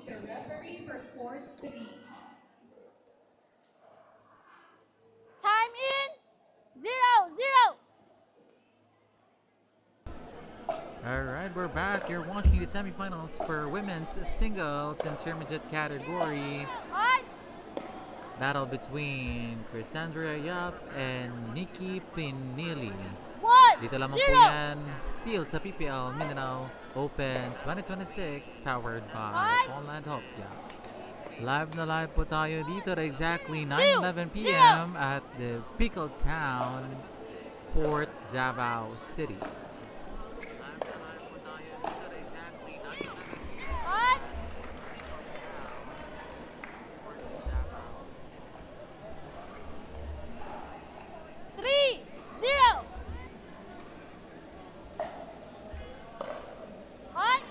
the referee for court 3. Time in 0-0. Alright, we're back. You're watching the semifinals for women's singles intermediate category. Fight. Battle between Chrysandria Yap and Nikki Pinili. 1-0. Dito lamang po yan, still sa PPL Mindanao Open 2026, powered by Online Hopia. Live na live po tayo dito at exactly 9:11 p.m. at the Pickle Town, Port Davao City. Fight. 3-0. Fight.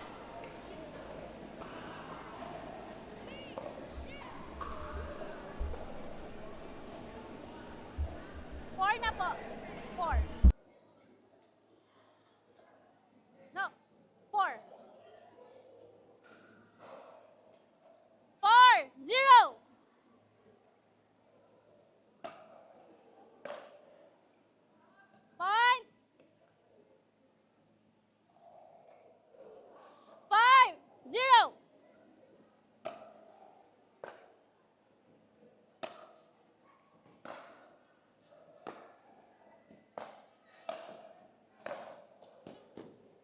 4 na po. 4. No. 4. 4-0. Fine. 5-0.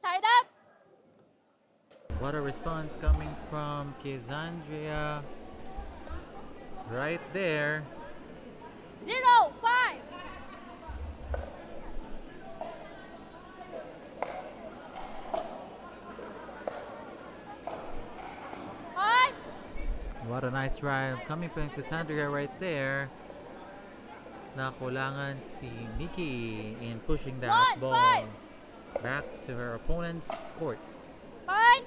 Side up. What a response coming from Chrysandria right there. 0-5. Fight. What a nice drive coming from Chrysandria right there. Nakulangan si Nikki in pushing that 1-5. ball back to her opponent's court. Fight.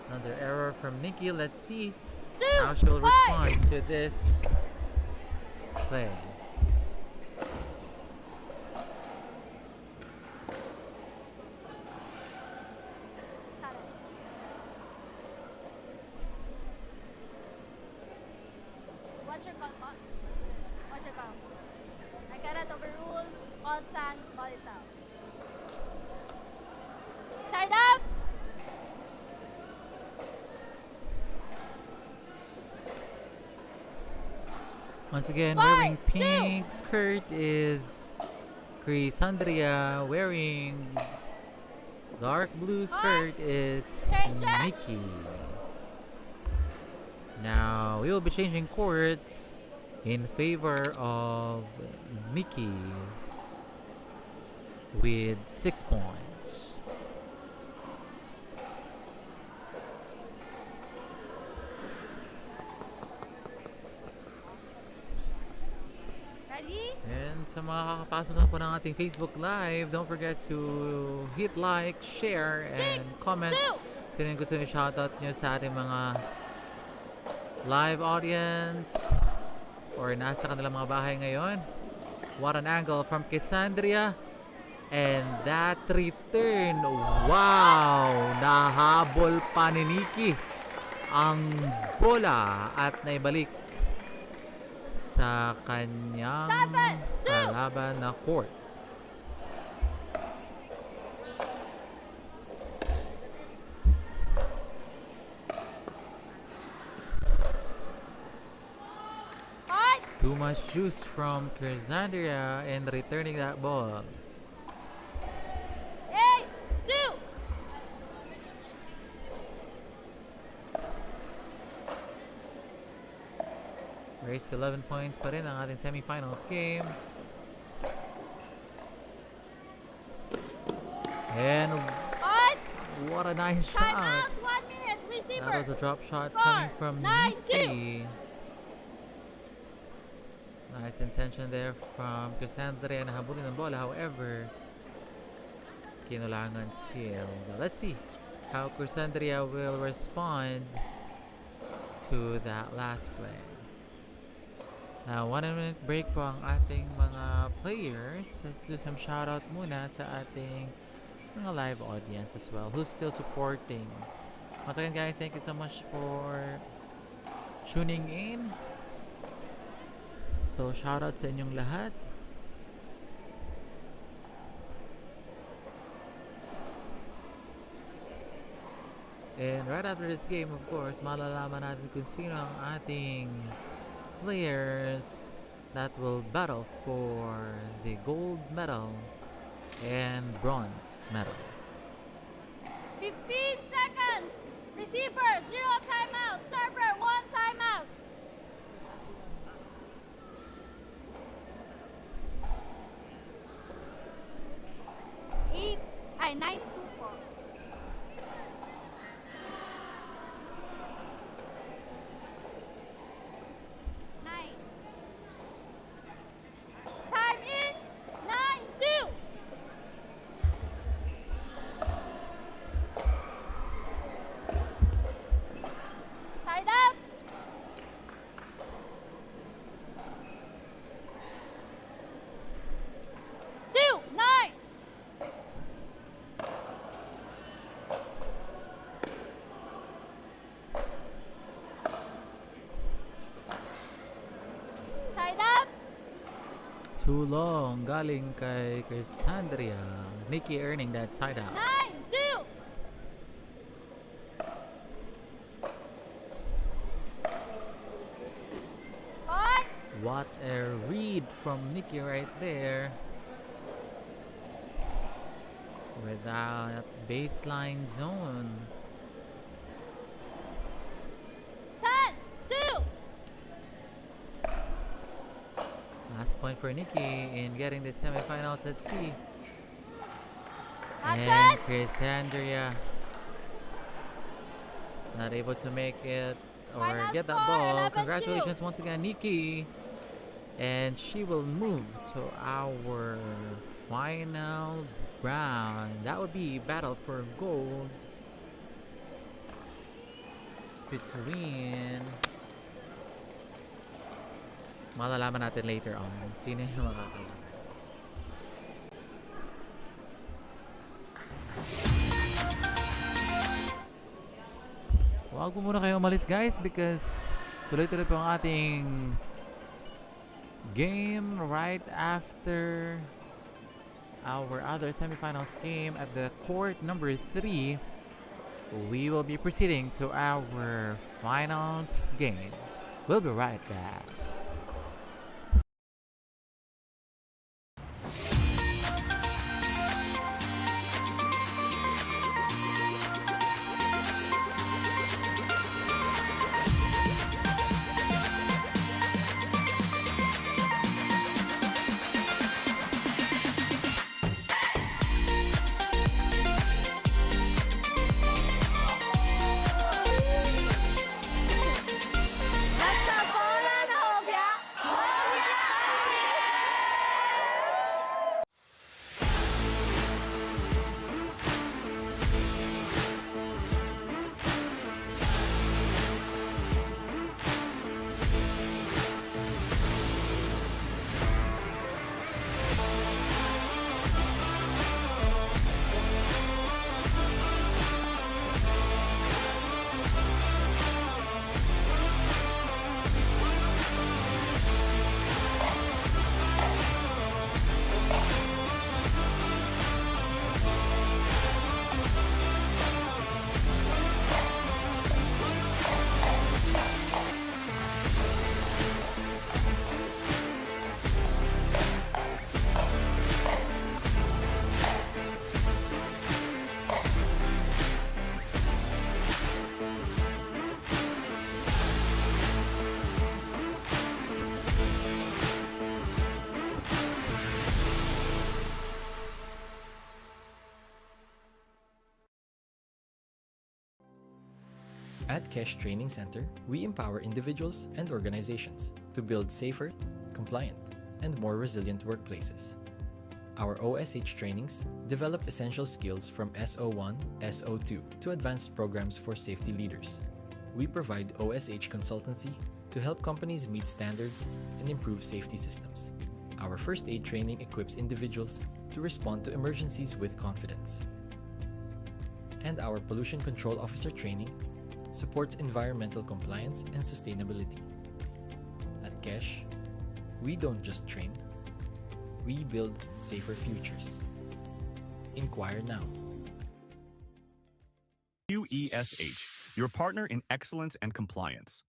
Another error from Nikki. Let's see 2, how she'll 5. respond to this play. What's your call, Pa? What's your call? I cannot overrule. All stand. Ball is out. Side up. Once again, 5, wearing 2. pink skirt is Chrysandria. Wearing dark blue skirt is Change it. Nikki. Now we will be changing courts in favor of Nikki with 6 points. Ready? And sa mga kakapasok na po ng ating Facebook Live, don't forget to hit like, share, and 6, comment. 2. Sino yung gusto nyo shoutout nyo sa ating mga live audience or nasa kanilang mga bahay ngayon. What an angle from Chrysandria. And that return, wow! Nahabol pa ni Nikki ang bola at naibalik sa kanyang 7, 2. kalaban na court. Fight. Too much juice from Chrysandria in returning that ball. 8-2. Race to 11 points pa rin ang ating semifinals game. And Fight. what a nice Time shot. out. 1 minute. Receiver. That was a drop shot Score, coming from 9-2. Nikki. Nice intention there from Chrysandria na habulin ng bola. However, kinulangan still. Now, let's see how Chrysandria will respond to that last play. Now, 1 minute break po ang ating mga players. Let's do some shoutout muna sa ating mga live audience as well who's still supporting. Once again guys, thank you so much for tuning in. So shoutout sa inyong lahat. And right after this game, of course, malalaman natin kung sino ang ating players that will battle for the gold medal and bronze medal. 15 seconds! Receiver, 0 timeout. Server, 1 timeout. Eight, ay, 9-2 po. Nine. Time in, 9-2. Side up. Two, 9. Side up. Too long, galing kay Cassandra. Nikki earning that side out. 9-2. Five. What a read from Nikki right there. Without baseline zone. 10-2. Last point for Nikki in getting the semifinals at sea. Action. And Cassandra not able to make it or Final get that score, ball. 11-2. Congratulations once again, Nikki. And she will move to our final round. That would be battle for gold between, malalaman natin later on sino yung makakalaban. Huwag po muna kayo umalis guys because tuloy-tuloy po ang ating game right after our other semifinals game at the court number 3. We will be proceeding to our finals game. We'll be right back. At Kesh Training Center, we empower individuals and organizations to build safer, compliant, and more resilient workplaces. Our OSH trainings develop essential skills from SO1, SO2 to advanced programs for safety leaders. We provide OSH consultancy to help companies meet standards and improve safety systems. Our first aid training equips individuals to respond to emergencies with confidence. And our Pollution Control Officer training supports environmental compliance and sustainability. At KESH, we don't just train, we build safer futures. Inquire now. UESH, your partner in excellence and compliance.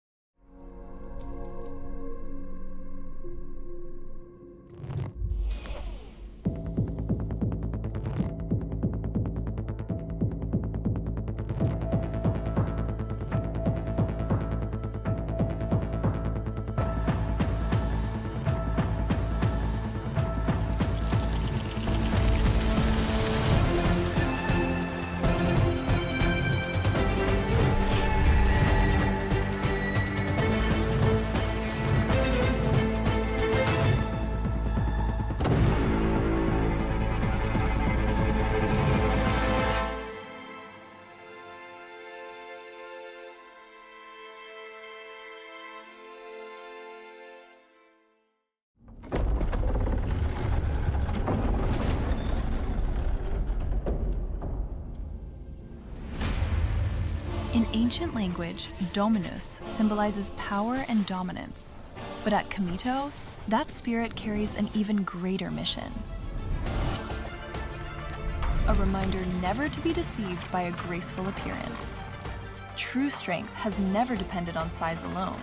In ancient language, Dominus symbolizes power and dominance. But at Kamito, that spirit carries an even greater mission. A reminder never to be deceived by a graceful appearance. True strength has never depended on size alone,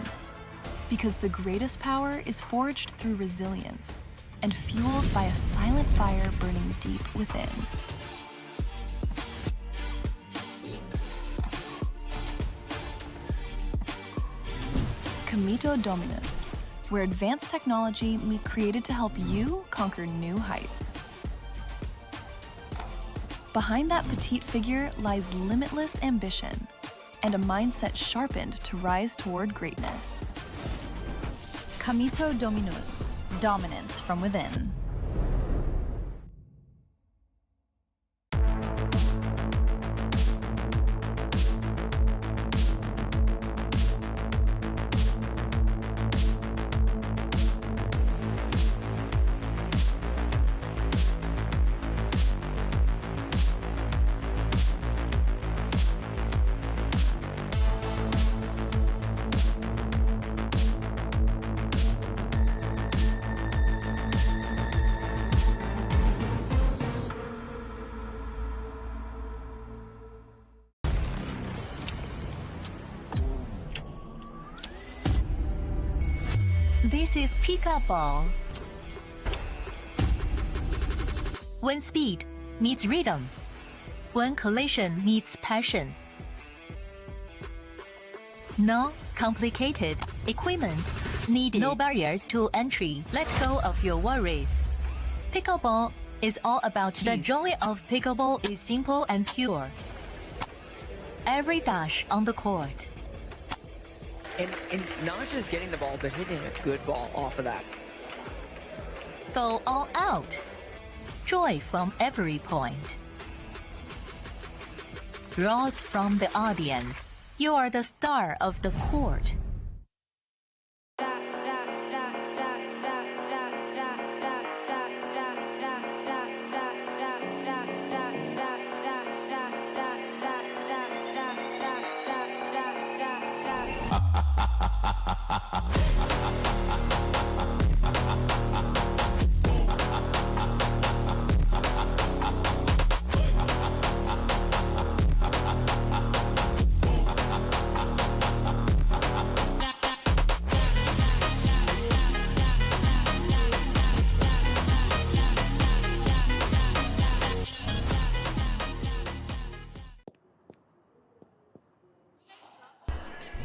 because the greatest power is forged through resilience and fueled by a silent fire burning deep within. Kamito Dominus, where advanced technology created to help you conquer new heights. Behind that petite figure lies limitless ambition and a mindset sharpened to rise toward greatness. Kamito Dominus, dominance from within. This is pickup ball. When speed meets rhythm, when collision meets passion. No complicated equipment needed. No barriers to entry. Let go of your worries. Pickleball is all about you. The joy of pickleball is simple and pure. Every dash on the court. And not just getting the ball, but hitting a good ball off of that. Go all out. Joy from every point. Roars from the audience. You are the star of the court.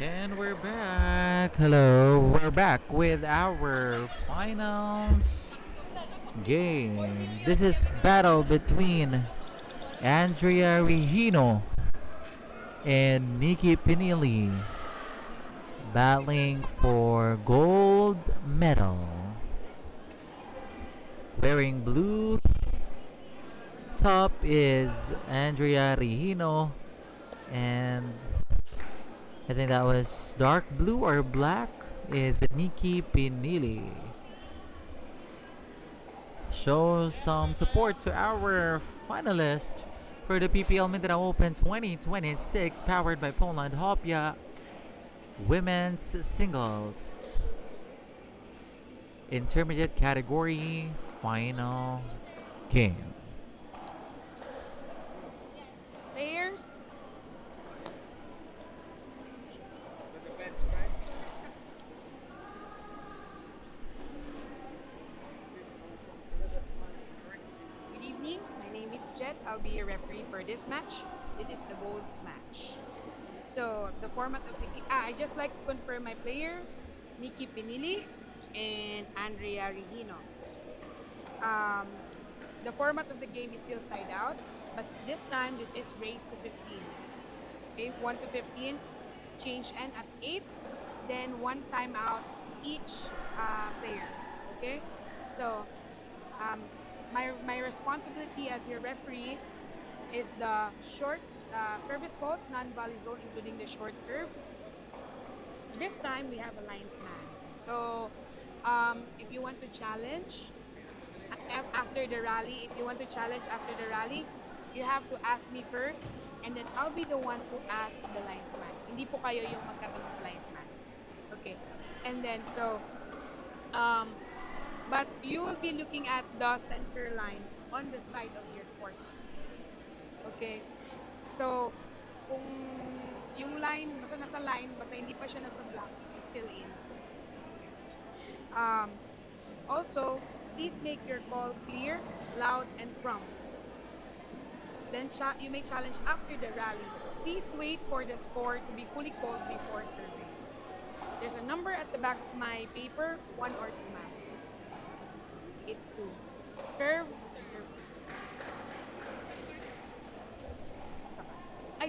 And we're back. Hello, we're back with our finals game. This is battle between Andrea Regino and Nikki Pinili, battling for gold medal. Wearing blue top is Andrea Regino, and I think that was dark blue or black is Nikki Pinili. Show some support to our finalist for the PPL Mindanao Open 2026 powered by Poland Hopia Women's Singles Intermediate Category Final Game. Players. Good evening. My name is Jet. I'll be a referee for this match. This is the gold match. So the format of the I just like to confirm my players: Nikki Pinili and Andrea Regino. Um, the format of the game is still side out, but this time this is race to 15. Okay, 1 to 15, change end at 8, then one timeout each player. Okay, so my responsibility as your referee is the short service fault, non-volley zone, including the short serve. This time we have a linesman. So if you want to challenge after the rally, you have to ask me first, and then I'll be the one who asks the linesman. Hindi po kayo yung magtatanong sa linesman. Okay. And then but you will be looking at the center line on the side of your court. Okay? So, kung yung line, basta nasa line, basta hindi pa siya nasa block, it's still in. Also, please make your call clear, loud, and prompt. Then you may challenge after the rally. Please wait for the score to be fully called before serving. There's a number at the back of my paper, 1 or 2 ma'am. It's 2. Serve. Ay,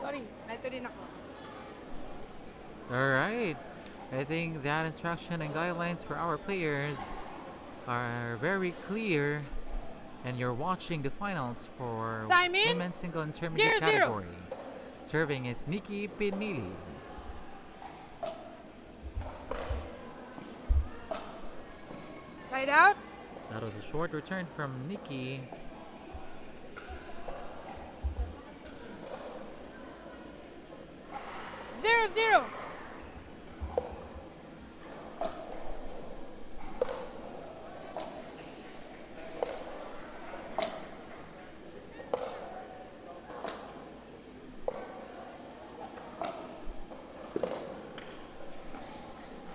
sorry. Nalito din ako. Alright. I think that instruction and guidelines for our players are very clear. And you're watching the finals for women's single intermediate category. Serving is Nikki Pinili. Side out. That was a short return from Nikki. Zero.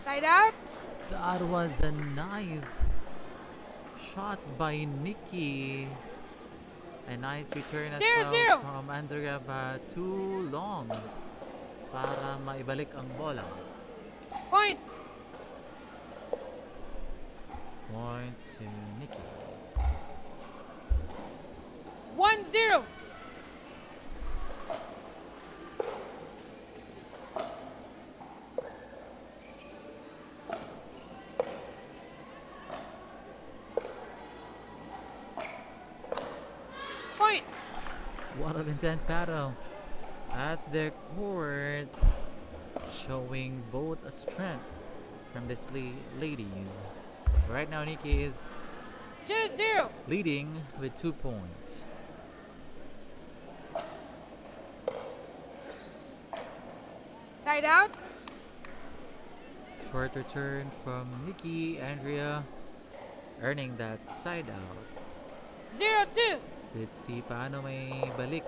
Side out. That was a nice shot by Nikki. A nice return as well from Andrea, but too long para maibalik ang bola. Point to Nikki. 1-0. Point. What an intense battle at the court, showing both a strength from these ladies. Right now, Nikki is 2-0. leading with 2 points. Side out. Short return from Nikki. Andrea earning that side out. 0-2. Let's see paano may balik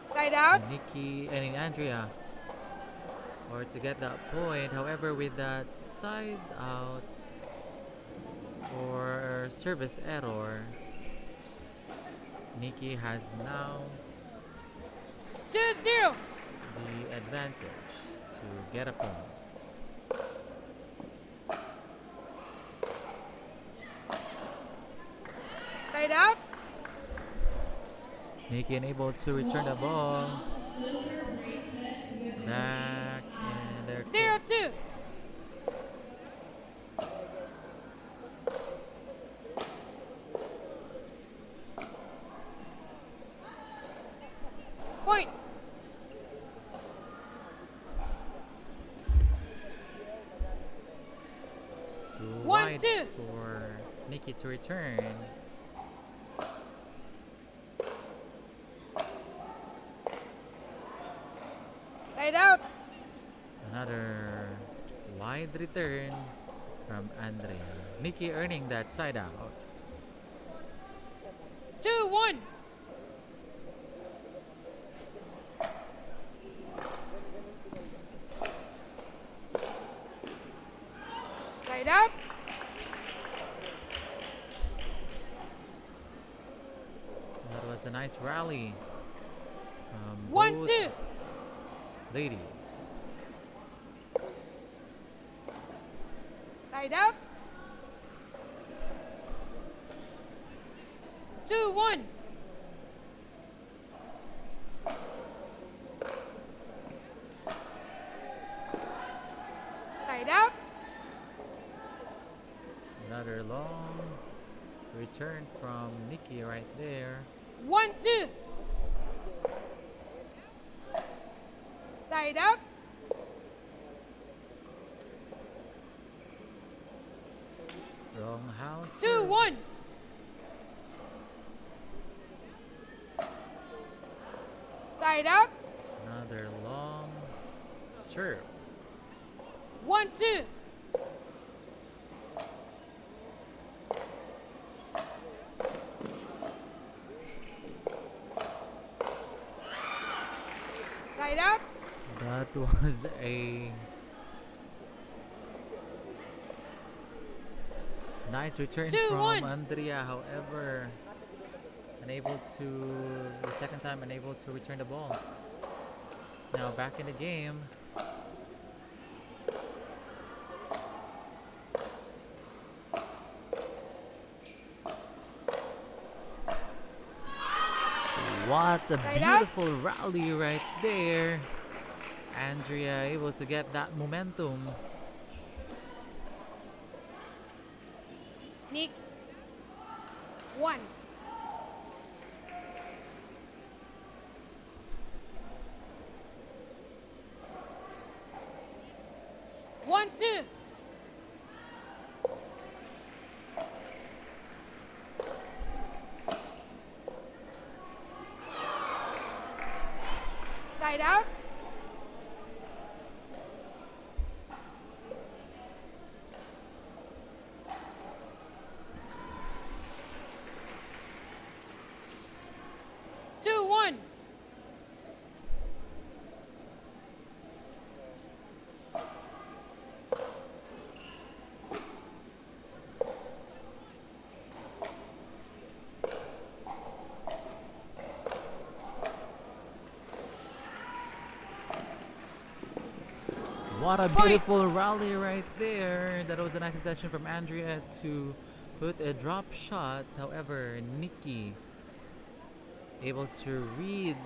Side out. ni Nikki and in Andrea or to get that point. However, with that side out or service error, Nikki has now 2-0. the advantage to get a point. Side out. Nikki unable to return the ball. Back in their 0-2. Point. too 1-2. wide for Nikki to return. Side out. Another wide return from Andrea. Nikki earning that side out. 2-1. Side out. That was a nice rally from 1-2. both ladies. Side out. 2-1. Side out. Another long return from Nikki right there. 1-2. Side out. Wrong house. 2-1. Side out. Another long serve. 1-2. Side out. That was a nice return 2-1. from Andrea. However, the second time unable to return the ball. Now back in the game. What a Side out. beautiful rally right there. Andrea able to get that momentum. Nick. 1. One, two. Side out. Two, one. What a beautiful rally right there. That was a nice intention from Andrea to put a drop shot. However, Nikki able to read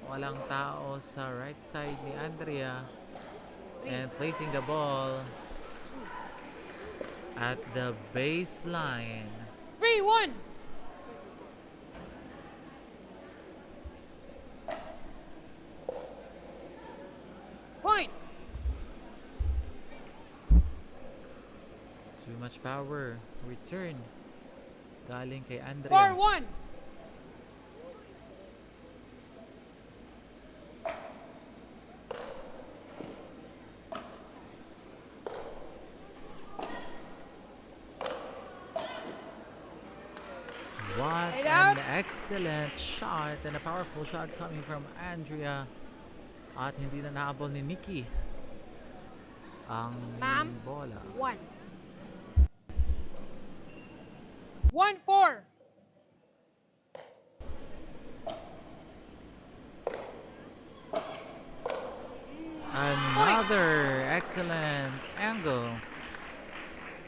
walang tao sa right side ni Andrea and placing the ball at the baseline. 3-1. Point. Too much power. Return. Galing kay Andrea. 4-1. What Side an out. excellent shot and a powerful shot coming from Andrea. At hindi na nahabol ni Nikki ang Ma'am. bola. 1. 1-4. Another excellent angle.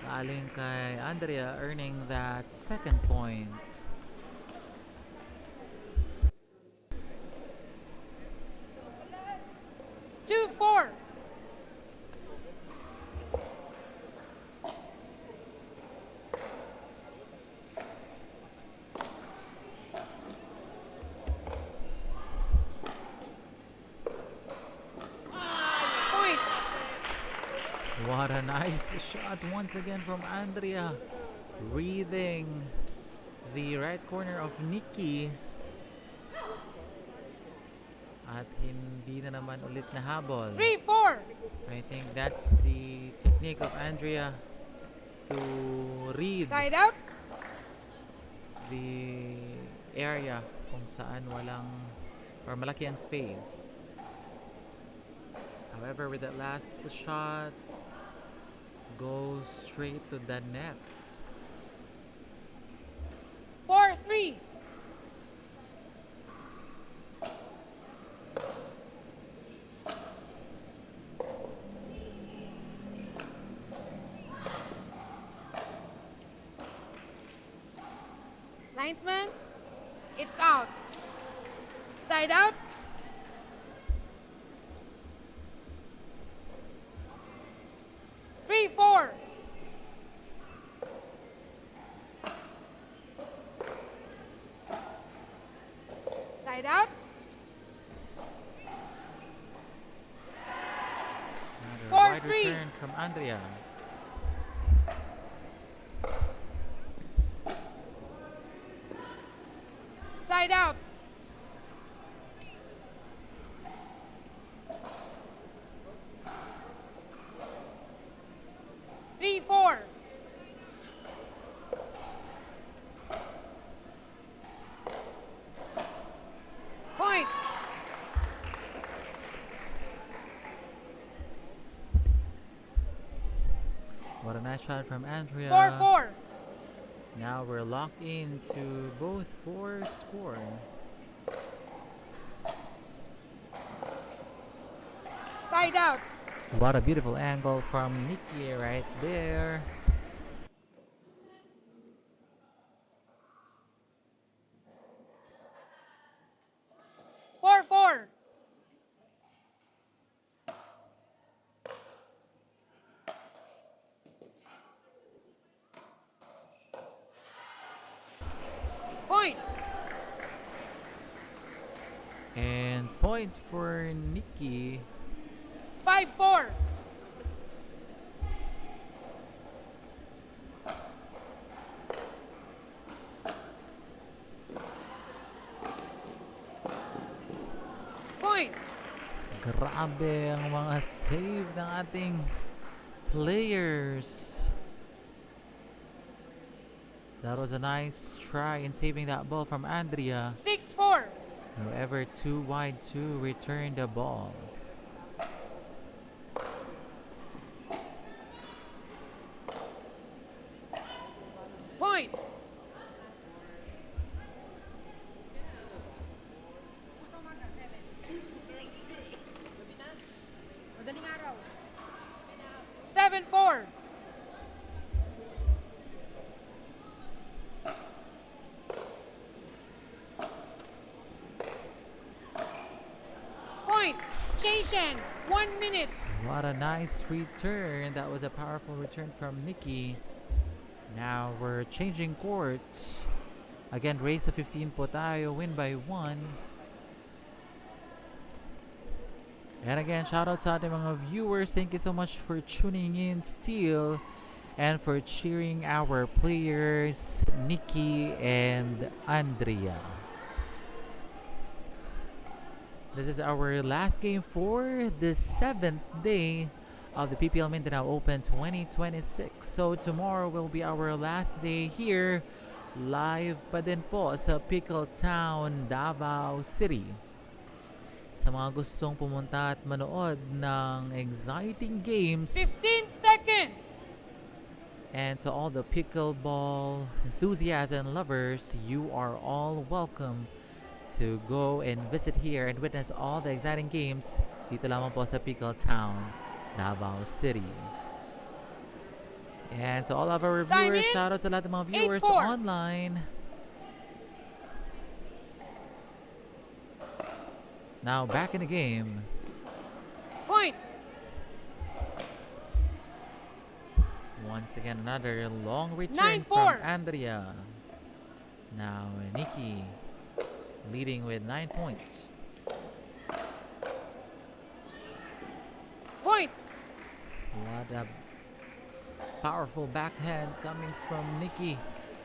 Galing kay Andrea earning that second point. 2-4. Point. What a nice shot once again from Andrea. Reading the right corner of Nikki. At hindi na naman ulit nahabol. 3-4. I think that's the technique of Andrea to read Side out. the area kung saan walang or malaki ang space. However, with that last shot, goes straight to the net. 4-3. Linesman, it's out. Side out. Three, four. Side out. Another 4-3. wide return from Andrea. Side out. Three, four. Point. What a nice shot from Andrea. 4-4. Now we're locked into both for score. Side out. What a beautiful angle from Nikki right there. Four, four. Point. And point for Nikki. 5-4. Point. Grabe ang mga save ng ating players. That was a nice try in saving that ball from Andrea. 6-4. However, too wide to return the ball. Point. Seven, four. Point. Change 1 minute. What a nice return. That was a powerful return from Nikki. Now we're changing courts. Again, race to 15 po tayo. Win by 1. And again, shout out sa ating mga viewers. Thank you so much for tuning in still and for cheering our players, Nikki and Andrea. This is our last game for the 7th day of the PPL Mindanao Open 2026. So tomorrow will be our last day here. Live pa din po sa Pickle Town, Davao City. Sa mga gustong pumunta at manood ng exciting games. 15 seconds. And to all the pickleball enthusiasts and lovers, you are all welcome to go and visit here and witness all the exciting games dito lamang po sa Pickle Town, Davao City. And to all of our viewers, shout out sa lahat ng mga viewers 8-4. online. Now back in the game. Point. Once again, another long return 9-4. from Andrea. Now Nikki leading with 9 points. Point. What a powerful backhand coming from Nikki.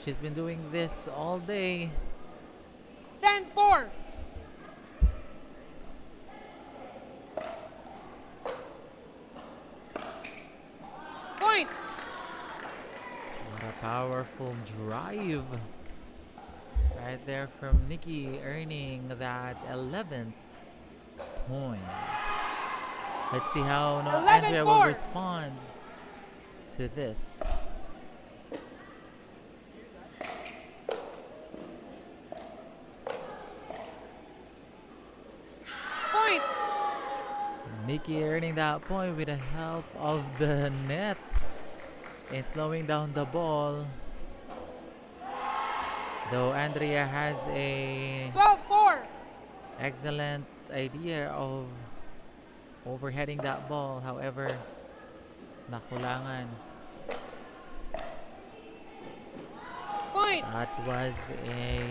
She's been doing this all day. 10-4. drive right there from Nikki, earning that 11th point. Let's see how Andrea will 11-4. respond to this. Point. Nikki earning that point with the help of the net and slowing down the ball. Though Andrea has a 12-4. excellent idea of overheading that ball, however, nakulangan. Point. That was a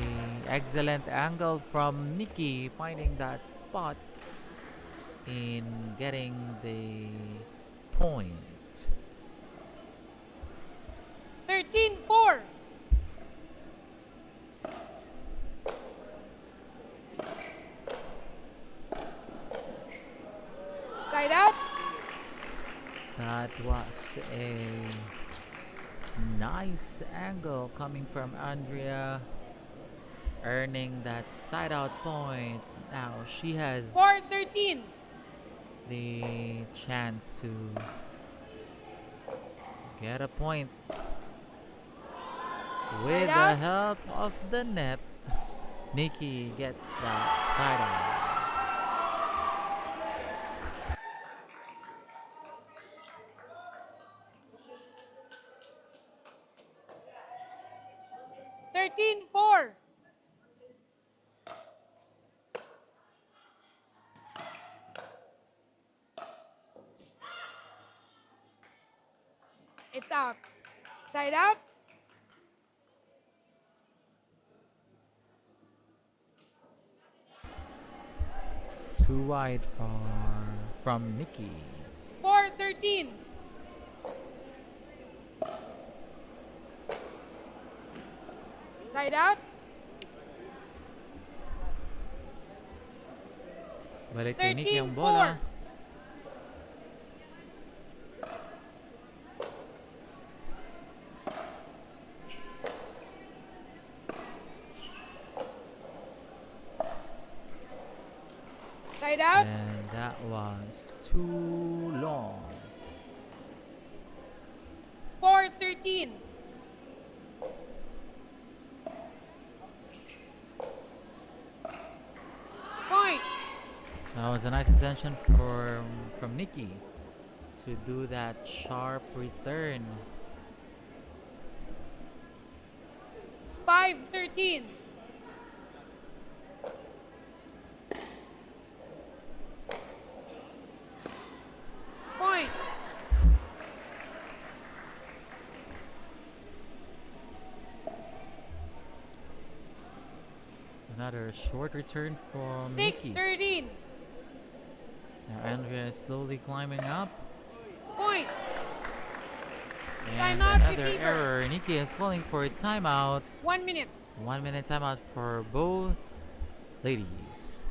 excellent angle from Nikki, finding that spot in getting the point. 13-4. Side out. That was a nice angle coming from Andrea, earning that side out point. Now she has 4-13. the chance to get a point with Side the out. help of the net. Nikki gets that side out. $13-4. It's out. Side out. Too wide from Nikki. 4-13. Side out. Balik kay Nikki ang 13-4. bola. Side out. And that was too long. 4-13. Point. That was a nice intention from Nikki to do that sharp return. 5-13. Point. Another short return from Nikki. 6-13. Now Andrea is slowly climbing up. Point. And Timeout, another receiver. error. Nikki is calling for a timeout. 1 minute. 1 minute timeout for both ladies.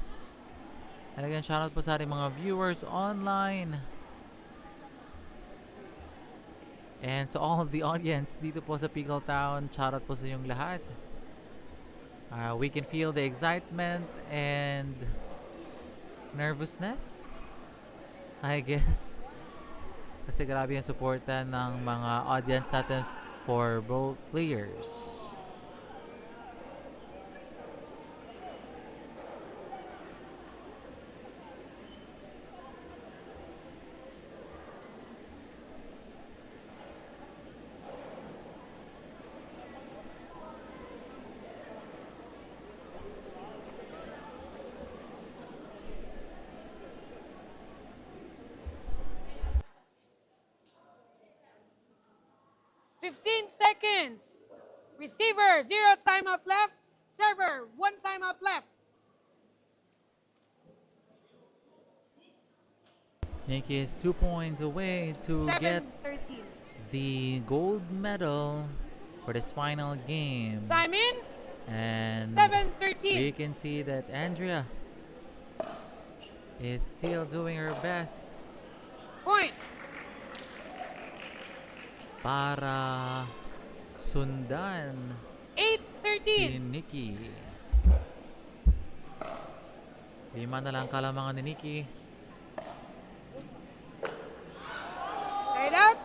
And again, shoutout po sa ating mga viewers online. And to all of the audience dito po sa Pickle Town, shoutout po sa inyong lahat. We can feel the excitement and nervousness, I guess. Kasi grabe yung suporta ng mga audience natin for both players. Seconds. Receiver, 0 timeout left. Server, 1 timeout left. Nikki is 2 points away to get 7-13. the gold medal for this final game. Time in. And 7-13. we can see that Andrea is still doing her best Point. para sundan si Nikki. 5 na lang kalamangan ni Nikki. Side out.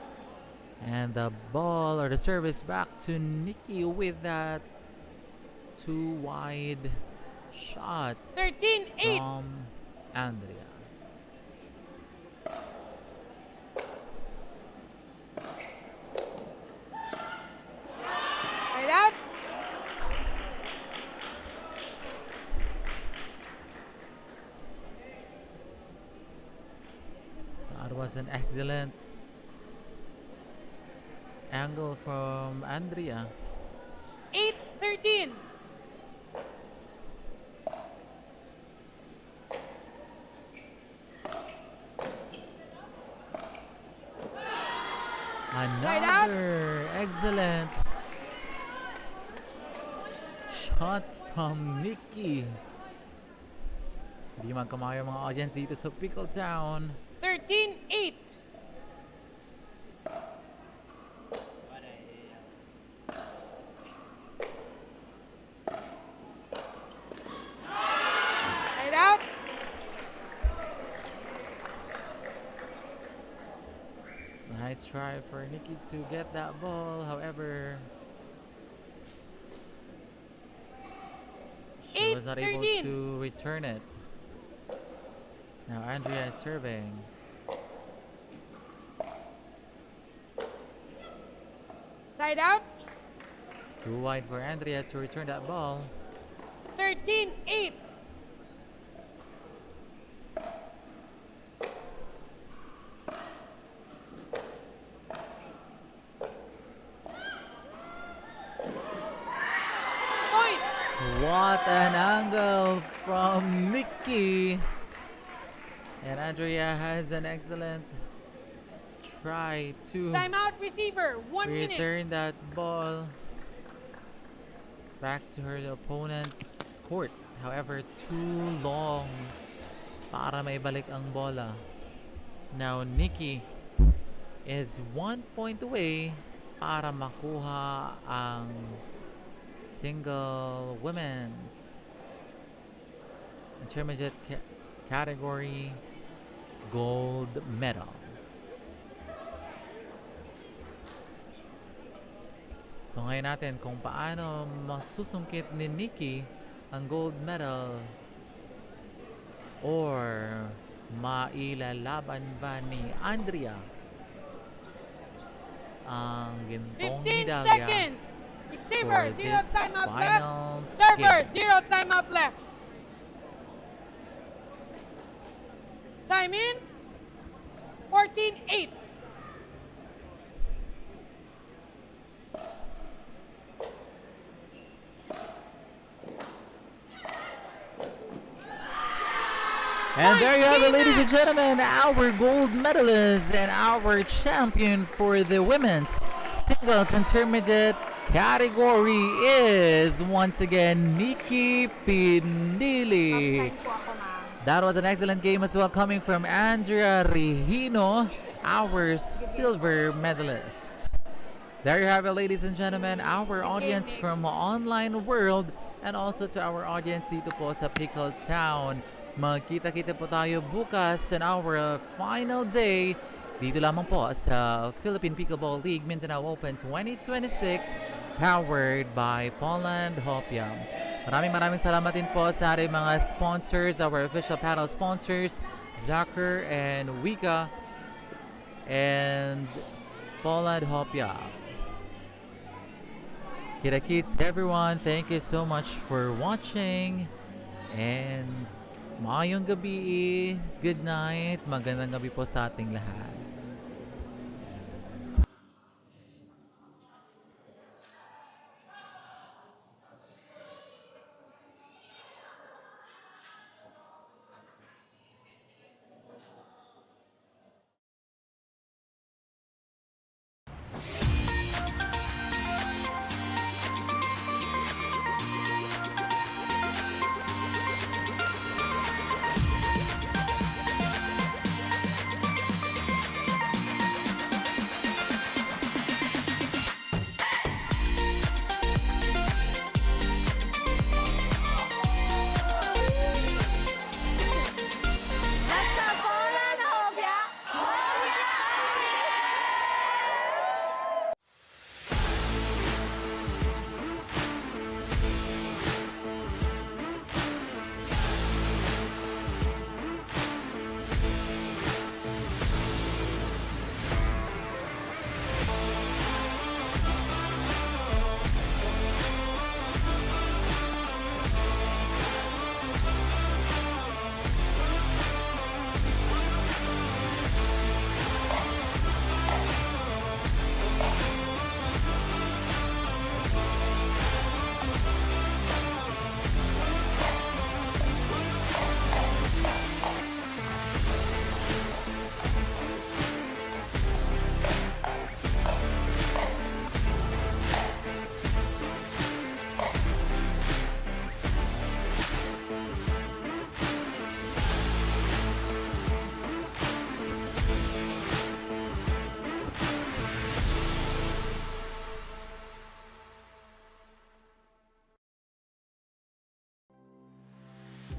And the ball or the service back to Nikki with that too wide shot 13-8. from Andrea. Side out. That was an excellent angle from Andrea. 8-13. Another excellent shot from Nikki. Hindi magkamaya mga audience dito sa Pickle Town. 13-8. Side out. Nice try for Nikki to get that ball. However, she was not able 8-13. to return it. Now Andrea is serving. Side out. Too wide for Andrea to return that ball. 13-8. Point. What an angle from Nikki. And Andrea has an excellent try to Timeout receiver. 1 minute. return that ball back to her opponent's court. However, too long para maibalik ang bola. Now, Nikki is 1 point away para makuha ang single women's intermediate category gold medal. So ngayon natin kung paano masusungkit ni Nikki ang gold medal or mailalaban ba ni Andrea ang gintong 15 medalya seconds. Receiver, for 0 this timeout left. finals Server, game. 0 timeout left. Time in. 14-8. And there you have it, ladies and gentlemen, our gold medalist and our champion for the women's singles intermediate category is once again Nikki Pinili. That was an excellent game as well, coming from Andrea Regino, our silver medalist. There you have it, ladies and gentlemen, our audience from online world and also to our audience dito po sa Pickle Town. Magkita-kita po tayo bukas in our final day dito lamang po sa Philippine Pickleball League Mindanao Open 2026 powered by Poland Hopium. Maraming salamat din po sa ating mga sponsors, our official paddle sponsors, Zucker and Wika and Poland Hopium. Kita-kits everyone, thank you so much for watching and maayong gabi, good night, magandang gabi po sa ating lahat.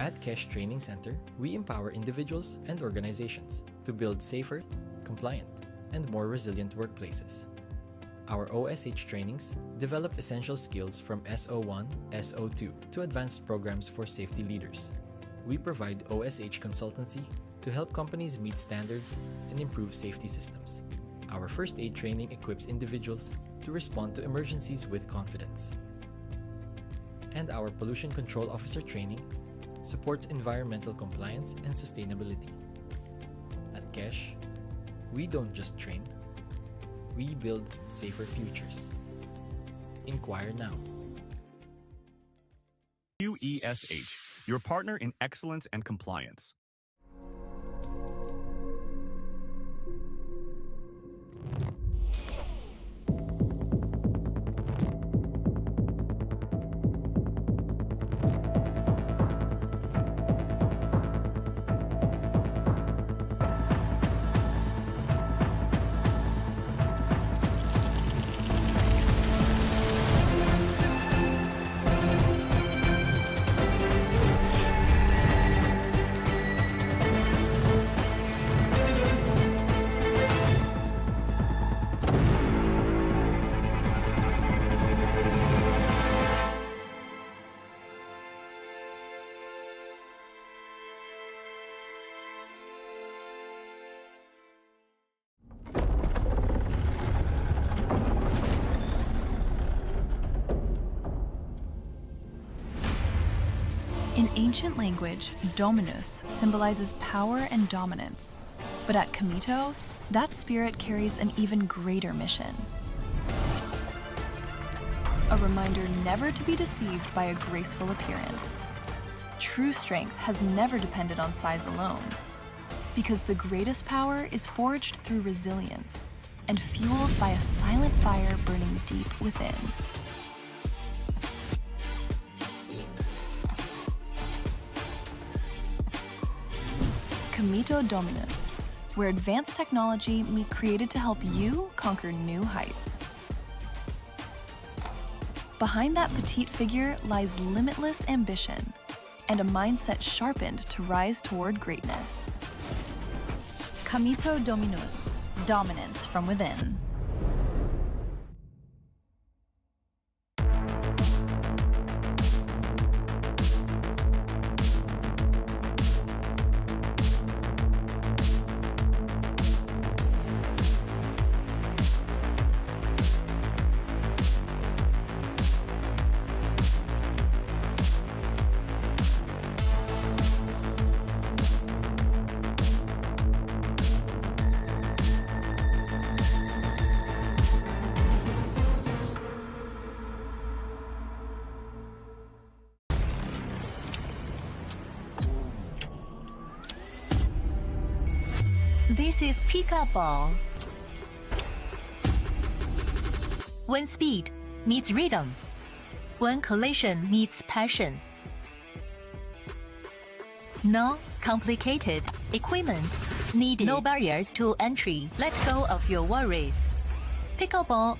At Kesh Training Center, we empower individuals and organizations to build safer, compliant, and more resilient workplaces. Our OSH trainings develop essential skills from SO1, SO2 to advanced programs for safety leaders. We provide OSH consultancy to help companies meet standards and improve safety systems. Our first aid training equips individuals to respond to emergencies with confidence. And our pollution control officer training supports environmental compliance and sustainability. At Kesh, we don't just train, we build safer futures. Inquire now. UESH, your partner in excellence and compliance. In ancient language, Dominus symbolizes power and dominance. But at Kamito, that spirit carries an even greater mission. A reminder never to be deceived by a graceful appearance. True strength has never depended on size alone, because the greatest power is forged through resilience and fueled by a silent fire burning deep within. Kamito Dominus, where advanced technology meets created to help you conquer new heights. Behind that petite figure lies limitless ambition and a mindset sharpened to rise toward greatness. Kamito Dominus, dominance from within. This is pickup ball. When speed meets rhythm, when collision meets passion. No complicated equipment needed. No barriers to entry. Let go of your worries. Pickleball